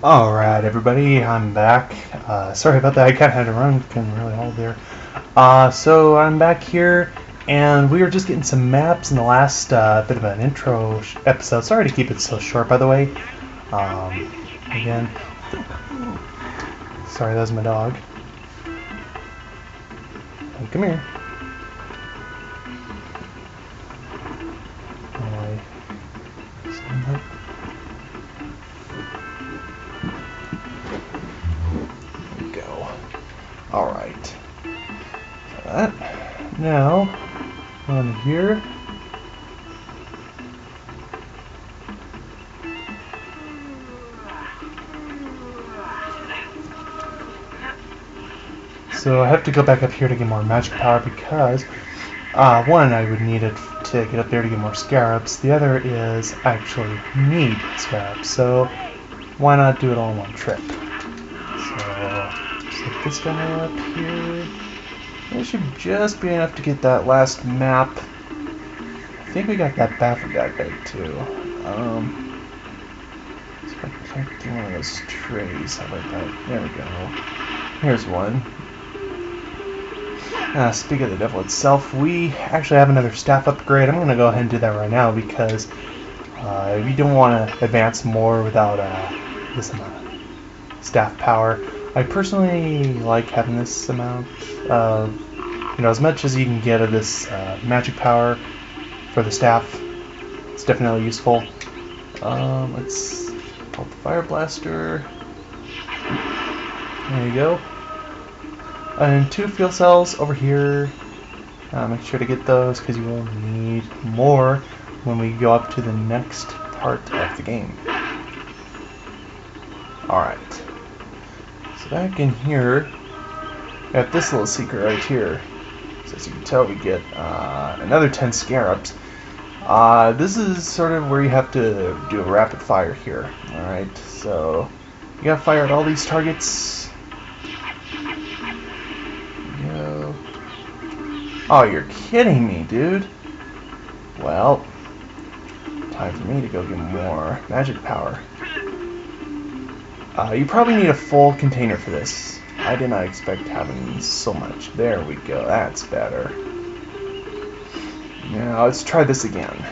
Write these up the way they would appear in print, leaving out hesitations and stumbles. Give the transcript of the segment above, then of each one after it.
Alright, everybody, I'm back. Sorry about that, I kind of had to run, couldn't really hold there. So I'm back here, and we were just getting some maps in the last bit of an intro episode. Sorry to keep it so short, by the way. Again, sorry, that was my dog. Come here. Alright. Now, on here. So I have to go back up here to get more magic power because, one, I would need it to get up there to get more scarabs. The other is I actually need scarabs. So why not do it all in one trip? So set this guy up here. That should just be enough to get that last map. I think we got that baffle guy too. So I can't do one of those trays. How about that? There we go. Here's one. Speak of the devil itself, we actually have another staff upgrade. I'm going to go ahead and do that right now because we don't want to advance more without this amount of staff power. I personally like having this amount of, as much as you can get of this magic power for the staff. It's definitely useful. Let's pull the fire blaster. There you go. And 2 fuel cells over here. Make sure to get those because you will need more when we go up to the next part of the game. Alright. So back in here, we have this little secret right here. So as you can tell, we get another 10 scarabs. This is sort of where you have to do a rapid fire here. Alright, so you gotta fire at all these targets. Oh, you're kidding me, dude. Well, time for me to go get more magic power. You probably need a full container for this. I did not expect having so much. There we go. That's better. Now, let's try this again.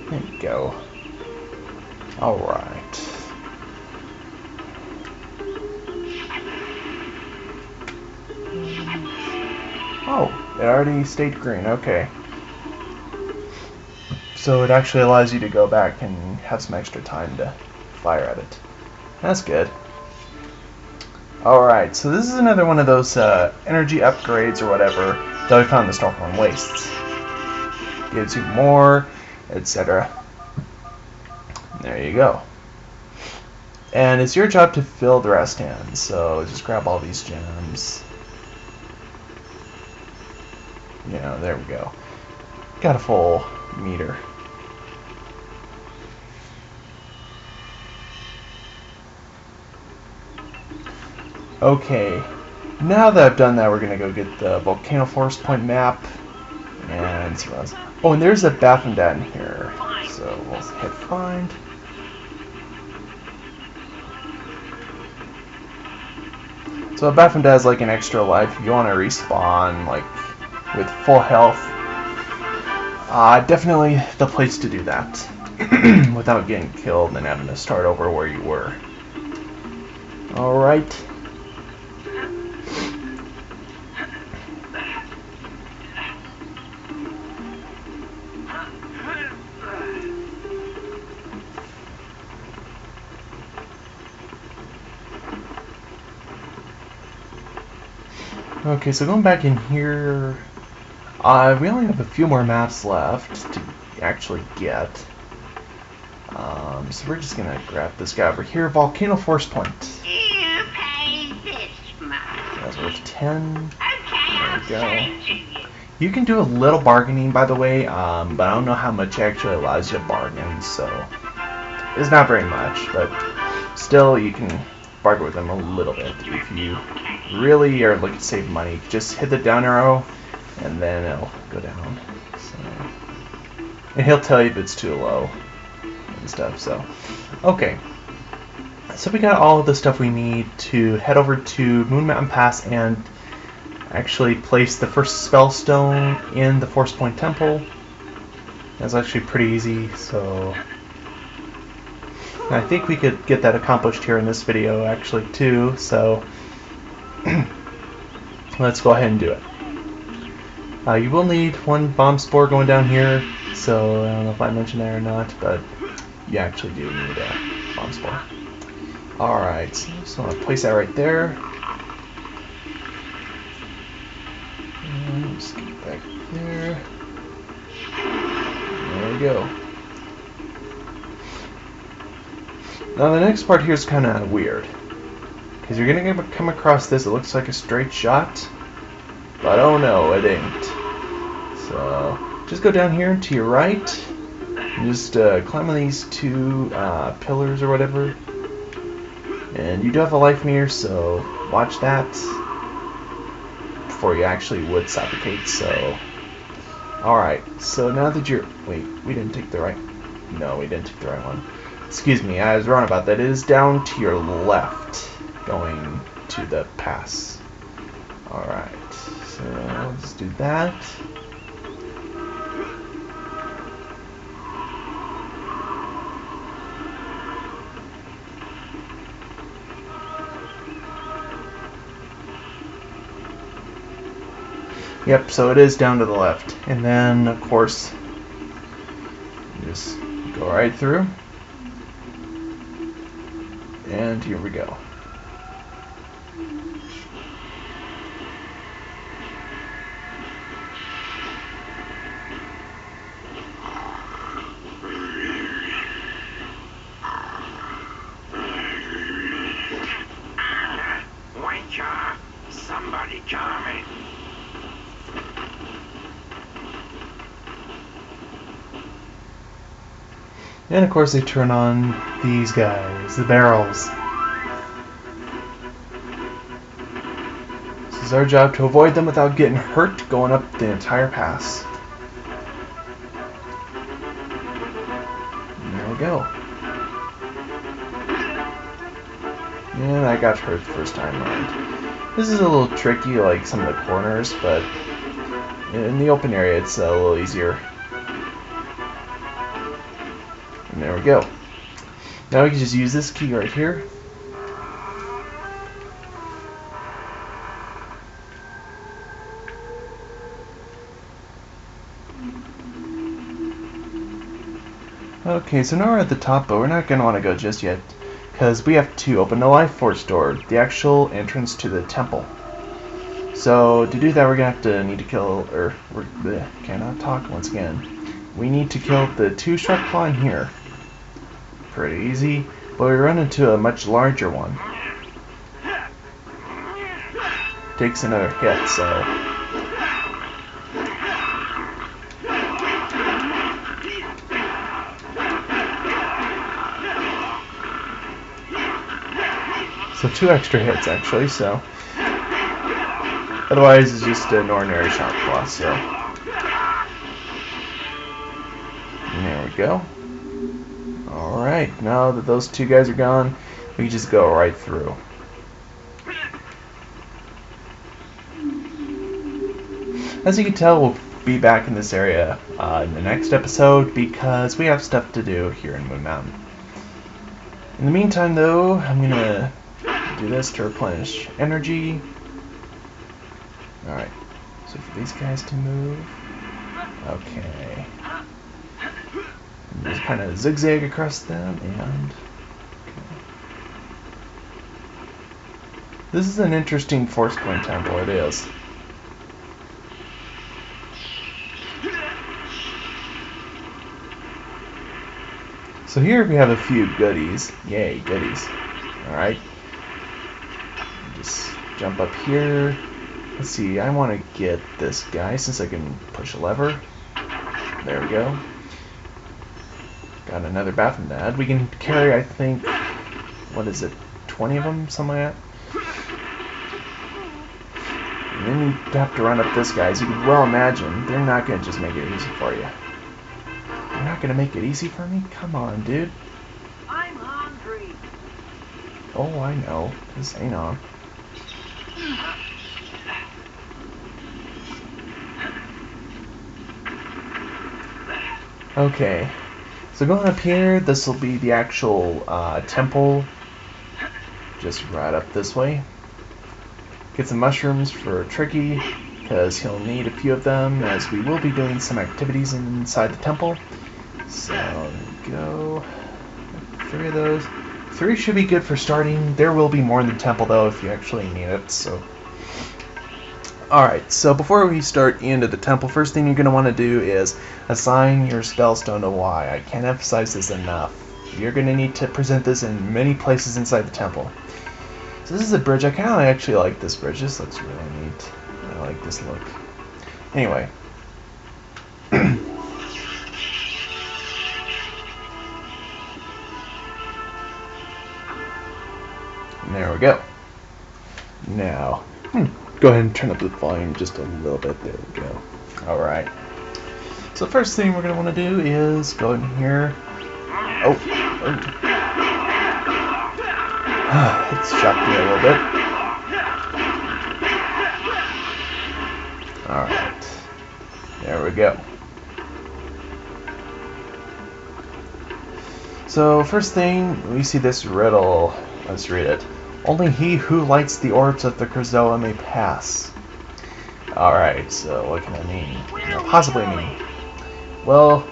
There you go. Alright. Oh, it already stayed green, okay. So it actually allows you to go back and have some extra time to fire at it. That's good. Alright, so this is another one of those energy upgrades or whatever that we found in the Starfox Wastes. Gives you more, etc. There you go. And it's your job to fill the rest in, so just grab all these gems. There we go. Got a full meter. Okay, now that I've done that, we're gonna go get the volcano forest point map and see what else. Oh, and there's a bathroom down here, so we'll hit find. So a bathroom does like an extra life. If you want to respawn, like with full health, definitely the place to do that without getting killed and having to start over where you were. Alright. Okay, so going back in here, we only have a few more maps left to actually get. So we're just gonna grab this guy over here, Volcano Force Point. You pay this much. That's worth 10. Okay, There we go. You can do a little bargaining, by the way, but I don't know how much it actually allows you to bargain, so it's not very much, but still you can bargain with them a little bit. If you really are looking to save money, just hit the down arrow and then it'll go down. So, and he'll tell you if it's too low. and stuff. So, okay. So we got all of the stuff we need to head over to Moon Mountain Pass and actually place the first Spellstone in the Force Point Temple. That's actually pretty easy, so I think we could get that accomplished here in this video actually too, so let's go ahead and do it. You will need one bomb spore going down here, so I don't know if I mentioned that or not, but you actually do need a bomb spore. Alright, so I'm going to place that right there. And just get back there. There we go. Now the next part here is kind of weird, because you're going to come across this. It looks like a straight shot, but oh no, it ain't. So just go down here to your right, and just climb on these two pillars or whatever. And you do have a life meter, so watch that before you actually would suffocate. So, alright, so now that you're... Wait, we didn't take the right... No, we didn't take the right one. Excuse me, I was wrong about that. It is down to your left, going to the pass. Alright, so let's do that. Yep, so it is down to the left. And then, of course, just go right through. And here we go. Wake up! Somebody coming! And of course they turn on these guys, the barrels. This is our job, to avoid them without getting hurt going up the entire pass. And there we go. And I got hurt the first time around. This is a little tricky, like some of the corners, but in the open area it's a little easier. And there we go. Now we can just use this key right here. Okay, so now we're at the top, but we're not going to want to go just yet, because we have to open the life force door, the actual entrance to the temple. So to do that, we're going to need to kill, or cannot talk once again. We need to kill the two shark claw in here. Pretty easy, but we run into a much larger one. Takes another hit, so two extra hits actually, so otherwise it's just an ordinary shark claw, so and there we go. Alright, now that those two guys are gone, we can just go right through. As you can tell, we'll be back in this area in the next episode, because we have stuff to do here in Moon Mountain. In the meantime though, I'm going to do this to replenish energy. Alright, so for these guys to move. Okay. And just kind of zigzag across them, and okay. This is an interesting force point temple, it is. So here we have a few goodies. Yay, goodies. Alright. Just jump up here. Let's see, I want to get this guy since I can push a lever. There we go. Got another bathroom to add. We can carry, I think, what is it, 20 of them, something like that? And then you have to run up this guy. As you can well imagine, they're not going to just make it easy for you. You're not gonna make it easy for me? Come on, dude. I'm hungry. Oh, I know. Just hang on. Okay. So going up here, this will be the actual temple. Just right up this way. Get some mushrooms for Tricky, because he'll need a few of them, as we will be doing some activities inside the temple. So, there we go. 3 of those. 3 should be good for starting. There will be more in the temple, though, if you actually need it. So, alright, so before we start into the temple, first thing you're going to want to do is assign your Spellstone to Y. I can't emphasize this enough. You're going to need to present this in many places inside the temple. So this is a bridge. I kind of actually like this bridge. This looks really neat. I like this look. Anyway. And there we go. Now, go ahead and turn up the volume just a little bit. There we go. Alright. So the first thing we're going to want to do is go in here. Oh. It's shocked me a little bit. Alright. There we go. So first thing, we see this riddle. Let's read it. Only he who lights the orbs of the krazoa may pass. Alright, so what can that mean? Possibly mean. Well,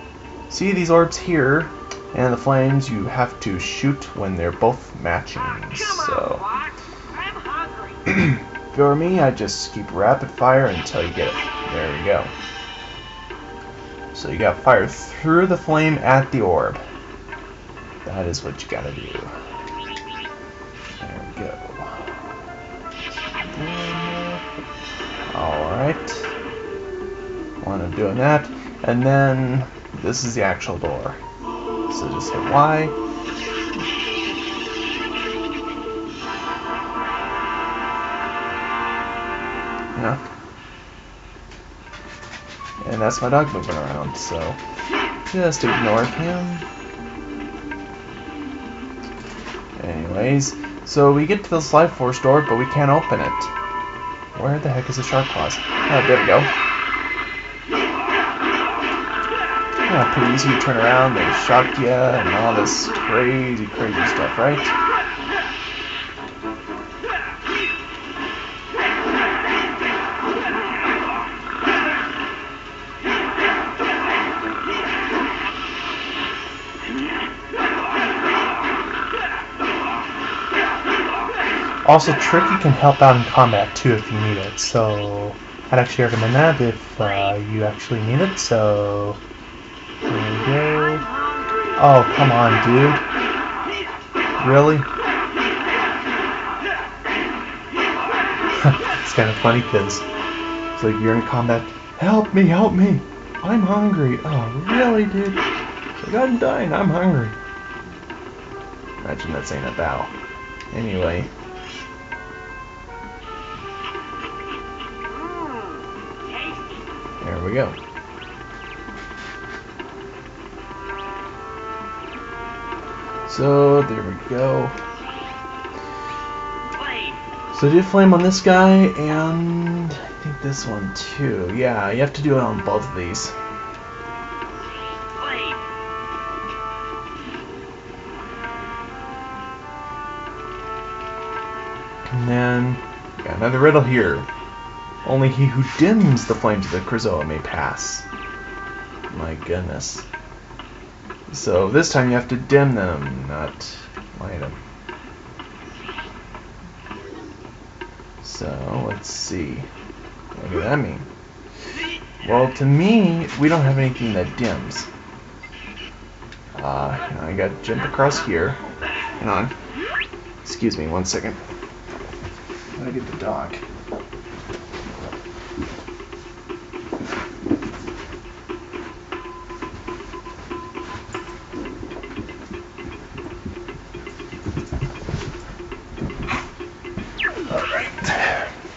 see these orbs here, and the flames you have to shoot when they're both matching. So, if it were me, I'd just keep rapid fire until you get it. There we go. So you got fire through the flame at the orb. That is what you gotta do. There we go. Alright. While I'm doing that, and then this is the actual door. So just hit Y. Yeah. And that's my dog moving around, so just ignore him. Anyways, so we get to the Life Force door, but we can't open it. Where the heck is the Shark Claws? Oh, there we go. Yeah, pretty easy to turn around, they shock you, and all this crazy stuff, right? Also, Tricky can help out in combat too if you need it, so I'd actually recommend that if you actually need it, so there we go. Oh, come on, dude. Really? It's kind of funny because it's like you're in combat. Help me, help me! I'm hungry. Oh, really, dude? It's like, I'm dying, I'm hungry. Imagine that saying a bow. Anyway. There we go. So, there we go. So do flame on this guy, and I think this one too. Yeah, you have to do it on both of these. And then, got another riddle here. Only he who dims the flames of the krazoa may pass. My goodness. So this time you have to dim them, not light them. So let's see. What does that mean? Well, to me, we don't have anything that dims. I got to jump across here. Hang on. Excuse me, 1 second. I gotta get the dog.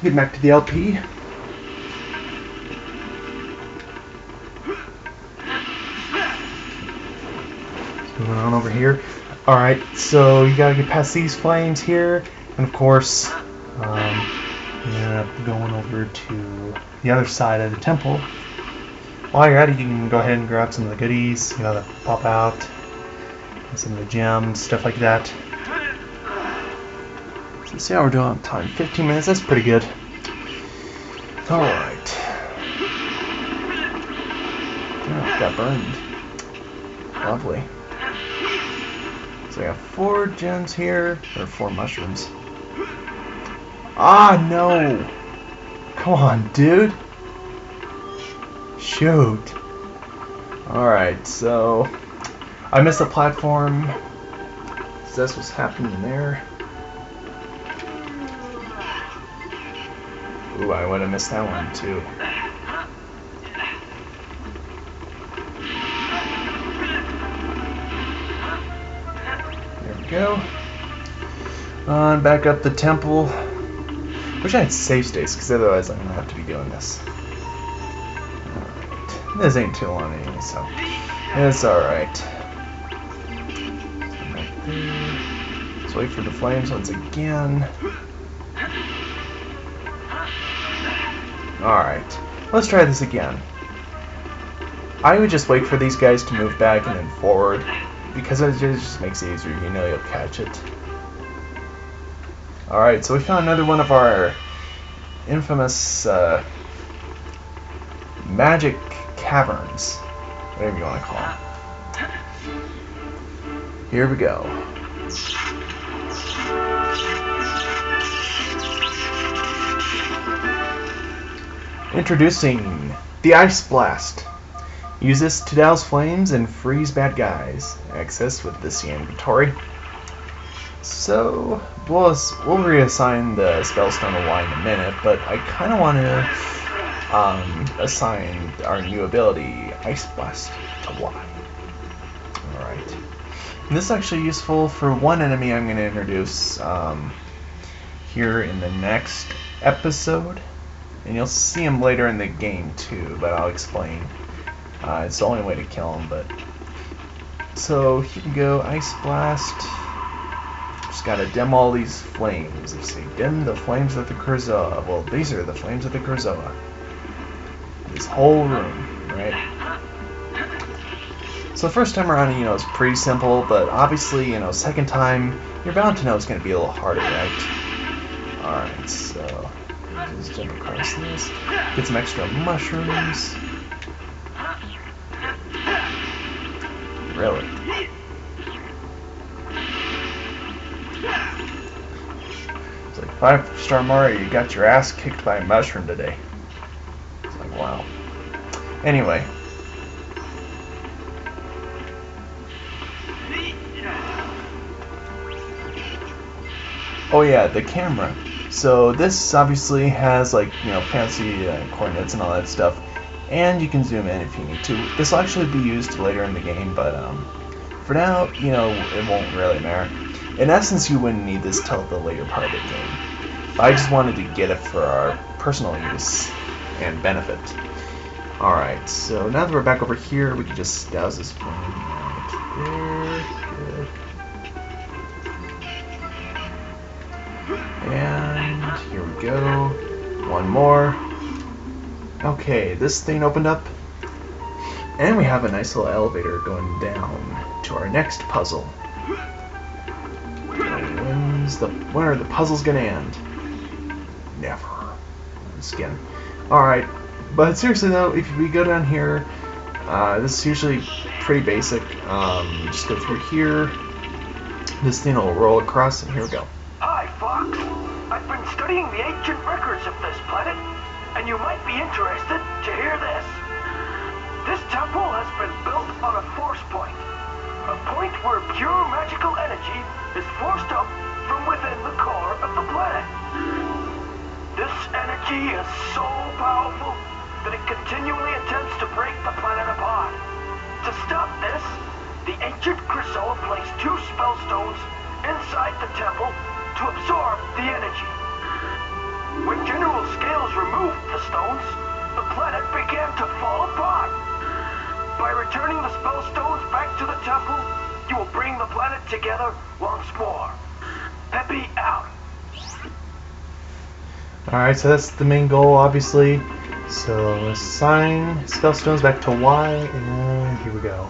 Get back to the LP. Moving on over here. Alright, so you gotta get past these flames here, and of course, you end up going over to the other side of the temple. While you're at it, you can go ahead and grab some of the goodies, you know, that pop out, and some of the gems, stuff like that. So let's see how we're doing on time. 15 minutes, that's pretty good. Alright. Oh, got burned. Lovely. So I got 4 gems here, or 4 mushrooms. Ah, no! Come on, dude! Shoot! Alright, so I missed the platform. So that's what's happening there. Ooh, I would have missed that one too. There we go. On back up the temple. Wish I had save states, because otherwise I'm gonna have to be doing this. Alright. This ain't too long anyway, so it's alright. Let's wait for the flames once again. Alright. Let's try this again. I would just wait for these guys to move back and then forward, because it just makes it easier. You know you'll catch it. Alright, so we found another one of our infamous magic caverns, whatever you want to call them. Here we go. Introducing the Ice Blast. Use this to douse flames and freeze bad guys. Access with this inventory. So, we'll reassign the Spellstone to Y in a minute, but I kind of want to assign our new ability, Ice Blast, to Y. Alright. And this is actually useful for one enemy I'm going to introduce here in the next episode. And you'll see him later in the game too, but I'll explain. It's the only way to kill him, but... So, here we go, Ice Blast. Just gotta dim all these flames. Let's see, dim the flames of the krazoa. Well, these are the flames of the krazoa. This whole room, right? So the first time around, you know, it's pretty simple, but obviously, you know, second time, you're bound to know it's gonna be a little harder, right? Alright, so... just jump across this. Get some extra mushrooms. Really? It's like 5-star Mario, you got your ass kicked by a mushroom today. It's like, wow. Anyway. Oh yeah, the camera. So this obviously has, like, you know, fancy coordinates and all that stuff. And you can zoom in if you need to. This will actually be used later in the game, but for now, you know, it won't really matter. In essence, you wouldn't need this till the later part of the game. But I just wanted to get it for our personal use and benefit. Alright, so now that we're back over here, we can just douse this flame right there. Good. And here we go. One more. Okay, this thing opened up, and we have a nice little elevator going down to our next puzzle. When are the puzzles gonna end? Never. Just kidding. Alright, but seriously though, if we go down here, this is usually pretty basic. Just go through here. This thing will roll across, and here we go. Hi, Fox. I've been studying the ancient records of this planet, and you might be interested to hear this. This temple has been built on a force point. A point where pure magical energy is forced up from within the core of the planet. This energy is so powerful that it continually attempts to break the planet apart. To stop this, the ancient krazoa placed 2 spellstones inside the temple to absorb the energy. When General Scales removed the stones, the planet began to fall apart. By returning the spellstones back to the temple, you will bring the planet together once more. Peppy out. Alright, so that's the main goal, obviously. So assign Spellstones back to Y, and here we go.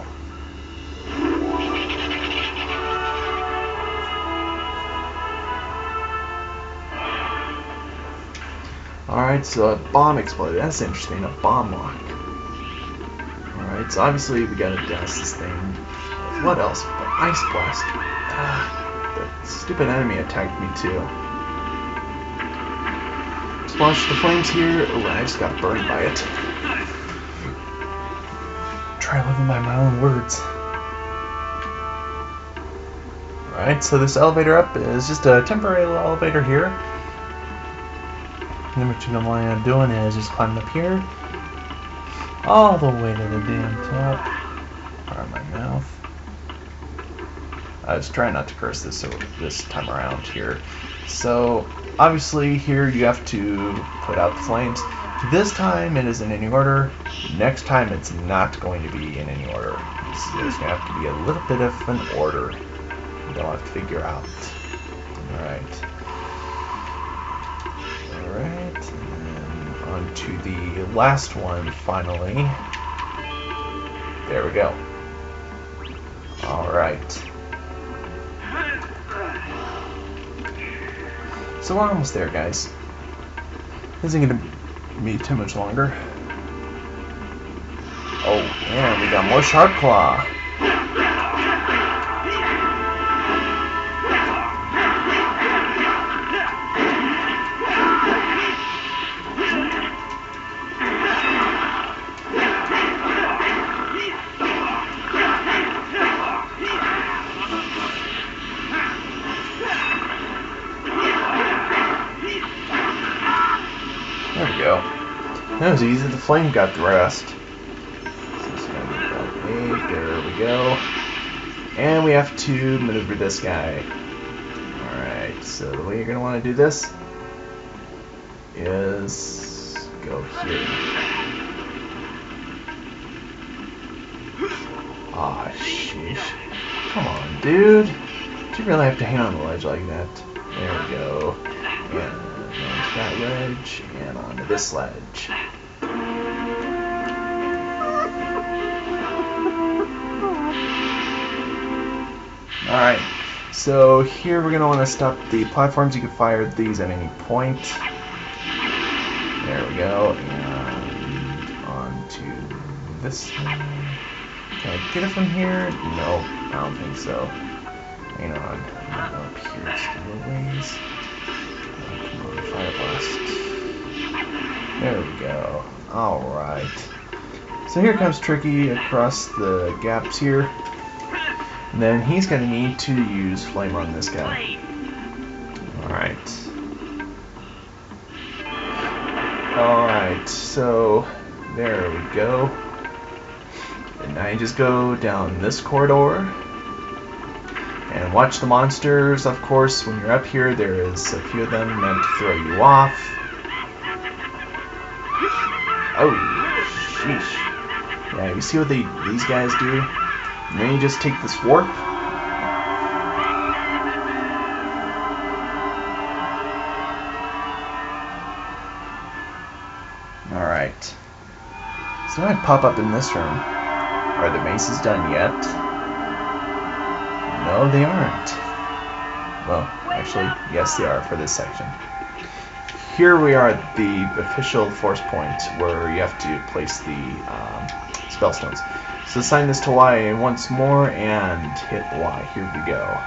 Alright, so a bomb exploded. That's interesting, a bomb lock. Alright, so obviously we gotta douse this thing. What else? The ice blast. The stupid enemy attacked me too. Splash the flames here. Oh, I just got burned by it. Try living by my own words. Alright, so this elevator up is just a temporary little elevator here. And then what you're going to wind up doing is just climbing up here. All the way to the damn top. Pardon my mouth. I was trying not to curse this time around here. So, obviously here you have to put out the flames. This time it is in any order. Next time it's not going to be in any order. There's going to have to be a little bit of an order. They'll have to figure out. Alright. Alright, and then on to the last one finally. There we go. Alright. So we're almost there, guys. This isn't gonna be too much longer. Oh, and we got more Sharp Claw. There we go. That was easy. The flame got the rest. There we go. And we have to maneuver this guy. Alright, so the way you're going to want to do this is go here. Aw, sheesh. Come on, dude. Did you really have to hang on the ledge like that? There we go. And onto that ledge, and onto this ledge. Alright, so here we're going to want to stop the platforms. You can fire these at any point. There we go, and onto this one. Can I get it from here? No, I don't think so. Hang on, I'm up here still a ways. Come on, fire blast. There we go. Alright. So here comes Tricky across the gaps here. And then he's going to need to use Flame on this guy. Alright. Alright, so there we go. And now you just go down this corridor. And watch the monsters. Of course, when you're up here, there is a few of them meant to throw you off. Oh, sheesh. Yeah, you see what these guys do? And then you just take this warp. Alright. So I pop up in this room. Are the maces done yet? No, they aren't. Well, actually, yes they are for this section. Here we are at the official force point where you have to place the Spellstones. So assign this to Y once more and hit Y. Here we go.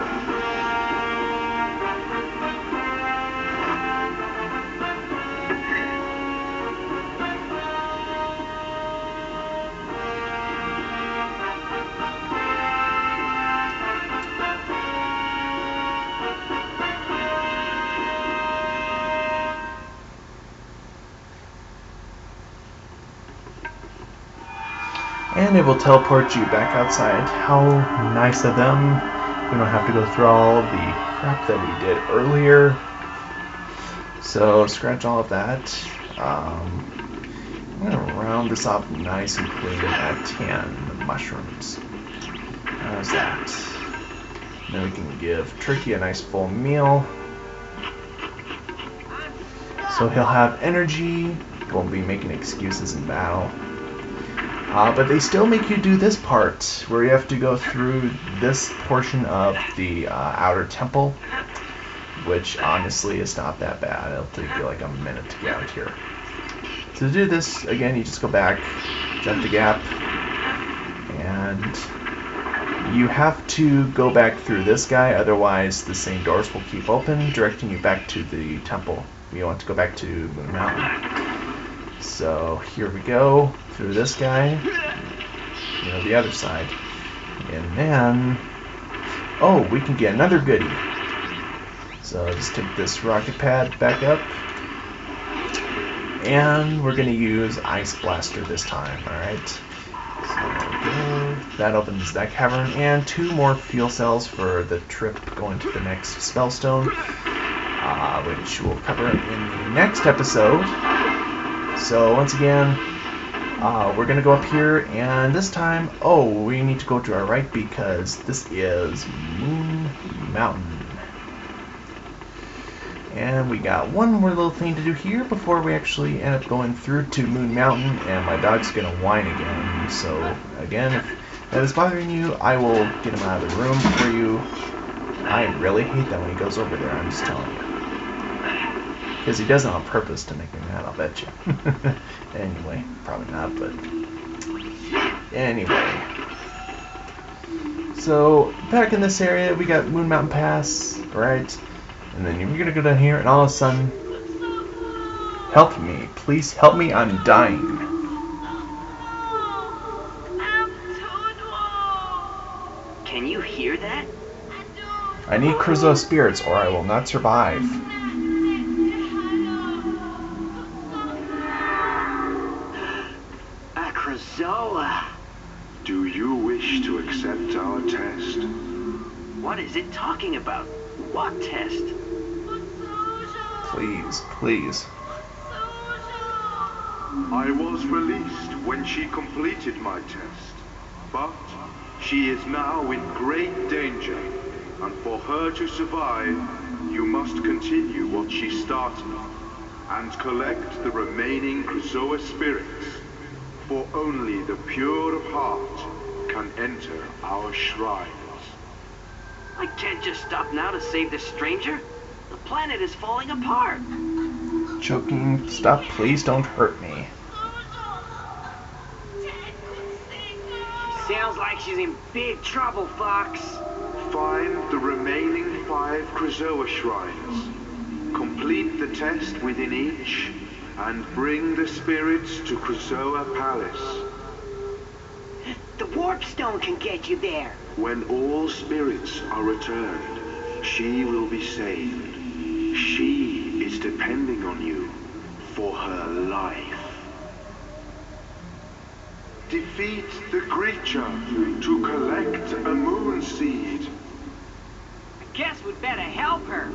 And it will teleport you back outside. How nice of them. We don't have to go through all the crap that we did earlier. So scratch all of that. I'm going to round this off nice and clean at 10 mushrooms. How's that? Then we can give Tricky a nice full meal. So he'll have energy. Won't be making excuses in battle. But they still make you do this part, where you have to go through this portion of the outer temple, which honestly is not that bad. It'll take you like a minute to get out here. So to do this, again, you just go back, jump the gap, and you have to go back through this guy, otherwise the same doors will keep open, directing you back to the temple. You want to go back to Moon Mountain. So here we go, through this guy, you know, the other side. And then, oh, we can get another goodie. So just take this rocket pad back up. And we're going to use Ice Blaster this time, alright? So there we go. That opens that cavern. And 2 more fuel cells for the trip going to the next Spellstone, which we'll cover in the next episode. So once again, we're going to go up here, and this time, oh, we need to go to our right because this is Moon Mountain. And we got one more little thing to do here before we actually end up going through to Moon Mountain, and my dog's going to whine again. So again, if that is bothering you, I will get him out of the room for you. I really hate that when he goes over there, I'm just telling you. Because he does it on purpose to make me mad, I'll bet you. Anyway, probably not, but anyway. So, back in this area, we got Moon Mountain Pass, right? And then you're going to go down here, and all of a sudden, help me. Please help me, I'm dying. Can you hear that? I need krazoa spirits, or I will not survive. Krazoa. Do you wish to accept our test? What is it talking about? What test? Please, please. I was released when she completed my test, but she is now in great danger, and for her to survive, you must continue what she started, and collect the remaining krazoa spirits. For only the pure of heart can enter our shrines. I can't just stop now to save this stranger. The planet is falling apart. Joking, stop, please don't hurt me. Sounds like she's in big trouble, Fox. Find the remaining 5 krazoa shrines. Complete the test within each, and bring the spirits to Krazoa Palace. The warp stone can get you there. When all spirits are returned, she will be saved. She is depending on you for her life. Defeat the creature to collect a moon seed. I guess we'd better help her.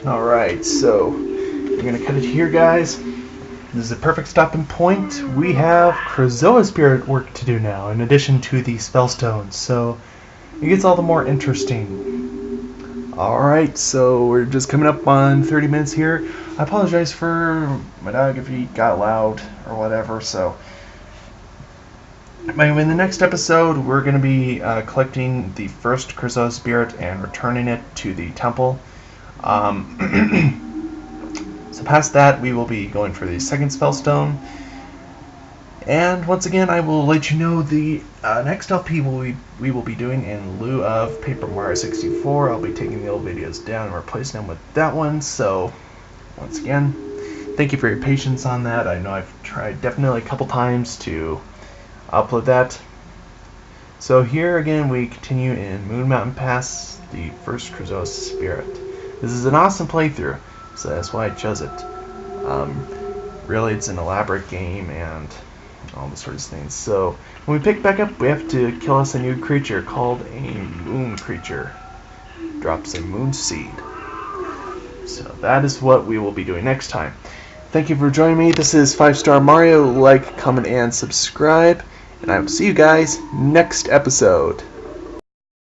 Alright, so we're going to cut it here, guys. This is a perfect stopping point. We have krazoa spirit work to do now, in addition to the Spellstone, so it gets all the more interesting. Alright, so we're just coming up on 30 minutes here. I apologize for my dog if he got loud or whatever, so in the next episode, we're going to be collecting the first krazoa spirit and returning it to the temple. So past that, we will be going for the second Spellstone. And once again, I will let you know the next LP we will be doing in lieu of Paper Mario 64. I'll be taking the old videos down and replacing them with that one. So once again, thank you for your patience on that. I know I've tried definitely a couple times to upload that. So here again, we continue in Moon Mountain Pass, the first krazoa spirit. This is an awesome playthrough, so that's why I chose it. Really, it's an elaborate game and all the sorts of things. So when we pick back up, we have to kill us a new creature called a moon creature. Drops a moon seed. So that is what we will be doing next time. Thank you for joining me. This is 5-Star Mario. Like, comment, and subscribe. And I will see you guys next episode.